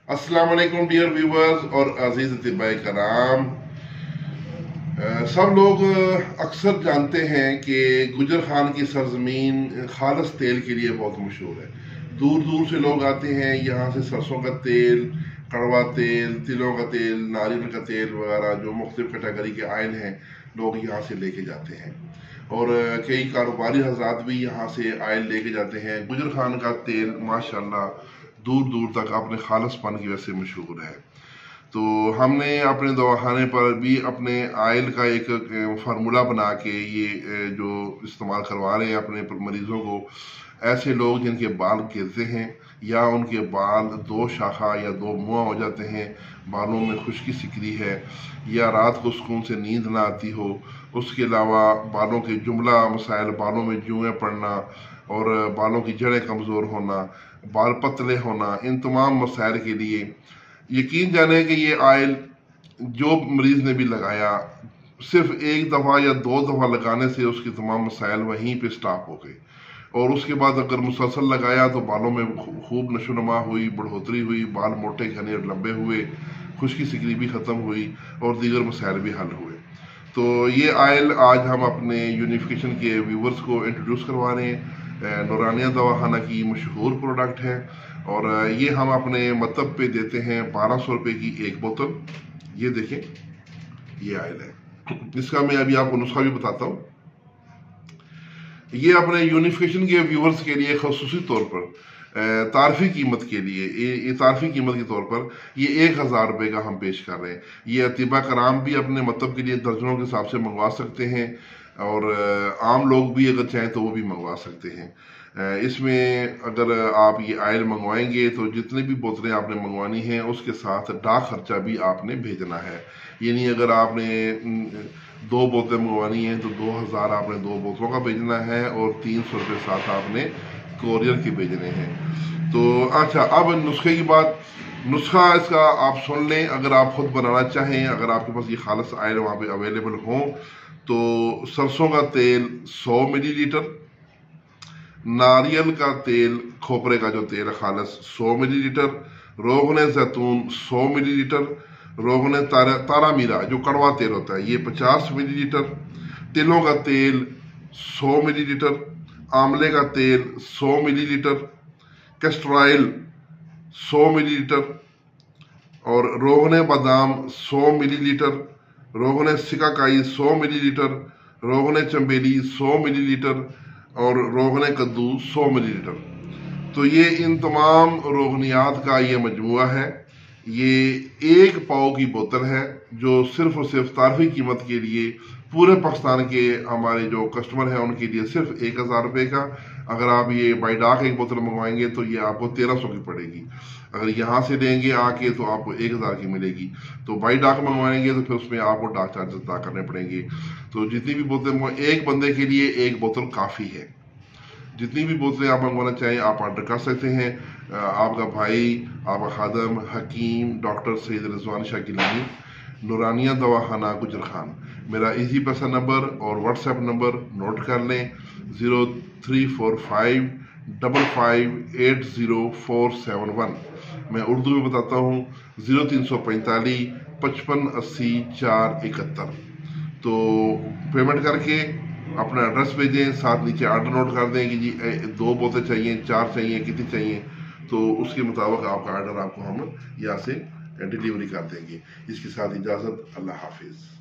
अस्सलाम वालेकुम dear viewers और अजीज अतिबाई कराम। सब लोग अक्सर जानते हैं कि गुजर खान की सरजमीन खालस तेल के लिए बहुत मशहूर है। दूर दूर से लोग आते हैं, यहाँ से सरसों का तेल, कड़वा तेल, तिलों का तेल, नारियल का तेल वगैरह जो मुख्तलिफ कैटेगरी के आयल हैं लोग यहाँ से लेके जाते हैं। और कई कारोबारी हजरात भी यहाँ से आयल लेके जाते हैं। गुजर खान का तेल माशाल्लाह दूर दूर तक अपने खालसपन की वजह से मशहूर है। तो हमने अपने दवाखाने पर भी अपने आयल का एक फार्मूला बना के ये जो इस्तेमाल करवा रहे हैं अपने मरीजों को। ऐसे लोग जिनके बाल गिरते हैं या उनके बाल दो शाखा या दो मुआ हो जाते हैं, बालों में खुश्की सिकरी है या रात को सुकून से नींद ना आती हो, उसके अलावा बालों के जुमला मसाइल, बालों में जुएँ पड़ना और बालों की जड़ें कमज़ोर होना, बाल पतले होना, इन तमाम मसाइल के लिए यकीन जाने कि ये आयल जो मरीज़ ने भी लगाया सिर्फ एक दफ़ा या दो दफ़ा लगाने से उसके तमाम मसाइल वहीं पे स्टॉप हो गए। और उसके बाद अगर मुसलसल लगाया तो बालों में खूब नशोनुमा हुई, बढ़ोतरी हुई, बाल मोटे घने और लंबे हुए, खुश्की सिकरी भी ख़त्म हुई और दीगर मसाइल भी हल हुए। तो ये आयल आज हम अपने यूनिफिकेशन के व्यूवर्स को इंट्रोड्यूस करवा रहे हैं। नूरानिया दवाखाना की मशहूर प्रोडक्ट है और ये हम अपने मतलब पे देते हैं 1200 रुपये की एक बोतल। ये देखें, ये आयल है। इसका मैं अभी आपको नुस्खा भी बताता हूँ। ये अपने यूनिफिकेशन के व्यूवर्स के लिए खसूसी तौर पर तारफी कीमत के लिए, ये तारफी कीमत के तौर पर ये 1000 रुपये का हम पेश कर रहे हैं। ये अतिबा कराम भी अपने मतलब के लिए दर्जनों के हिसाब से मंगवा सकते हैं और आम लोग भी अगर चाहें तो वो भी मंगवा सकते हैं। इसमें अगर आप ये आयल मंगवाएंगे तो जितनी भी बोतलें आपने मंगवानी हैं उसके साथ डाक खर्चा भी आपने भेजना है। यानी अगर आपने 2 बोतलें मंगवानी हैं तो 2000 आपने 2 बोतलों का भेजना है और 300 रुपये साथ आपने कोरियर के भेजने हैं। तो अच्छा, अब नुस्खे की बात। नुस्खा इसका आप सुन लें, अगर आप खुद बनाना चाहें, अगर आपके पास ये खालस आयल वहाँ पे अवेलेबल हो तो सरसों का तेल 100 मिलीलीटर, नारियल का तेल, खोपरे का जो तेल खालस 100 मिलीलीटर, रोगन जैतून 100 मिलीलीटर, रोगन तारा मीरा जो कड़वा तेल होता है ये 50 मिलीलीटर, तिलों का तेल 100 मिलीलीटर, आंवले का तेल 100 मिलीलीटर, कैस्टर ऑयल 100 मिलीलीटर और रोगन बादाम 100 मिलीलीटर, रोगन सिकाकाई 100 मिलीलीटर, रोगन चंबेली 100 मिलीलीटर और रोगन कद्दू 100 मिलीलीटर। तो ये इन तमाम रोगनियात का ये मजमुआ है। ये 1 पाव की बोतल है जो सिर्फ और सिर्फ तारफी कीमत के लिए पूरे पाकिस्तान के हमारे जो कस्टमर हैं उनके लिए सिर्फ 1000 रुपये का। अगर आप ये बाई डाक एक बोतल मंगवाएंगे तो ये आपको 1300 की पड़ेगी। अगर यहाँ से लेंगे आके तो आपको 1000 की मिलेगी। तो बाई डाक मंगवाएंगे तो फिर उसमें आपको डाक चार्जेस अदा करने पड़ेंगे। तो जितनी भी बोतलें, एक बंदे के लिए 1 बोतल काफ़ी है। जितनी भी बोतलें आप मंगवाना चाहें आप ऑर्डर कर सकते हैं। आपका भाई, आपका खादम हकीम डॉक्टर सैयद रिजवान शाह गिलानी, नूरानिया दवाखाना गुजर खान। मेरा इजी पैसा नंबर और व्हाट्सएप नंबर नोट कर लें, 0345 5580 मैं उर्दू में बताता हूँ, 0345 55 80 471। तो पेमेंट करके अपना एड्रेस भेजें, साथ नीचे ऑर्डर नोट कर दें कि जी 2 बोतल चाहिए, 4 चाहिए, कितनी चाहिए, तो उसके मुताबिक आपका ऑर्डर आपको हम यहाँ से डिलीवरी कर देंगे। इसके साथ इजाज़त, अल्लाह हाफिज़।